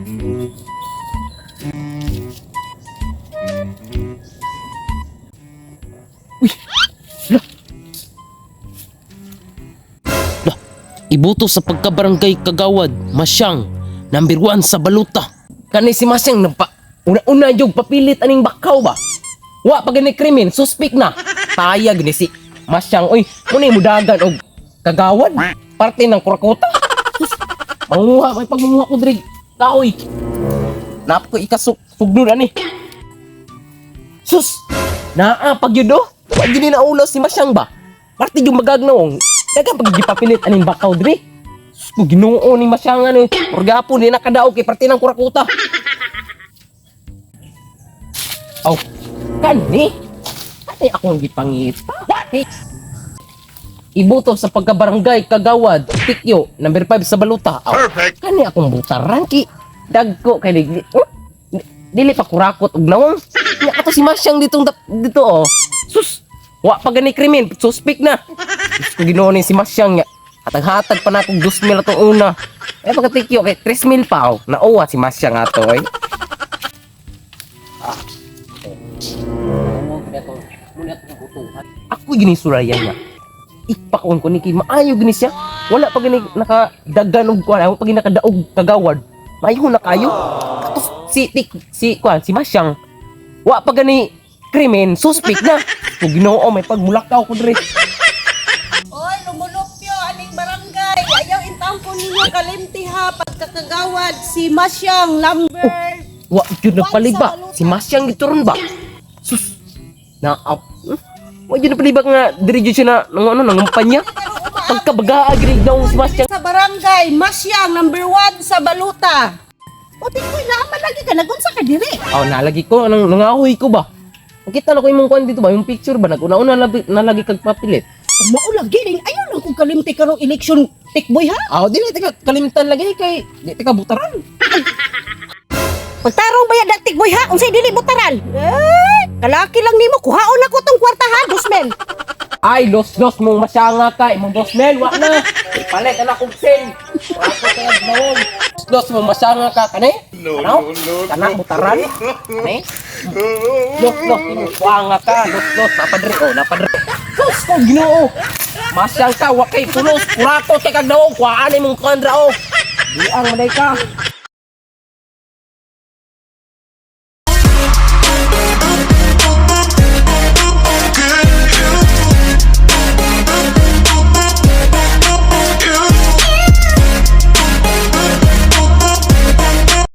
Uy! Lah! Lah! Ibuto sa pagkabarangay Kagawad, Masyang, number 1 sa baluta. Kani si Masyang una-una yung papilit aning bakaw ba? Wa pa gani krimen, suspek na. Tayag ni si Masyang, oy, muna yung mudagan og Kagawad, parte ng Kurakota. Manguha, may pagmanguha ko diri. Kaoy. Napo ikasugdo na ni. Sus! Naa pag yun do? Wag yun naulaw si Masyang ba? Parte yung magagnaong. Dagang pag gipapilit aning bakaw diri. Sus, kung ginoo ni Masyang ano. Orgapo ni nakadaog kay parte ng Kurakota. Aw, kani? Kani akong gipangita? Hey. Ibuto sa pagkabarangay Kagawad, Tikyo, number 5 sa baluta. Aw, perfect. Kani akong butaran ki. Dagko kay dili pa kurakot og nawong. Nya ato si Masyang dito oh. Sus, wa pa gani krimen, suspek na. Sus, kung ginoo ni si Masyang nya. Hatag-hatag pa na akong 2,000 atong una. Pagkatikyo kay 3,000 pa oh. Nauwa si Masyang ato eh. Ako gini surayan niya. Ipakon ko ni kay maayo gini siya. Wala pa gani nakadagan og kuan, pa gani nakadaog Kagawad. Maayo na kayo. Katos si Masyang. Wa pa gani krimen, suspek na. Kung Ginoo may pagmulakaw ko diri. Oy, lumulupyo aning barangay. Ayaw intampo ninyo kalimti ha pagkakagawad si Masyang number. Wa jud nagpaliba. Si Masyang gituron ba? Sus. Wa jud nagpaliba nga diri jud siya nangumpanya. Pagkabagaa gid daw si Masyang. Sa barangay, Masyang number 1 sa baluta. O tikoy na lagi ka nagunsa ka diri. Nalagi ko nangahoy ko ba? Nakita na ko imong kuan dito ba, yung picture ba naguna-una nalagi kag papilit. Maulag giling ayaw lang kung kalimti karong election tikboy ha. Dili tika kalimtan lagi kay di tika butaran. Pagtarong baya dag tikboy ha, unsay dili butaran. Kalaki lang nimo kuhaon ako tong kwarta ha, Dosmel. Ay, los mong masyanga ka, imong 2,000 wa na. Palit na kog sen. Wa ko kay nawon. Los mong masyanga ka kani? No. Kana butaran. Kani? Los imong kuanga ka, los napadre. Sus ko Ginoo. Masyang ka wa kay pulos, kurakot kay kag nawon, kuhaan imong kandra oh. Di ang maday ka.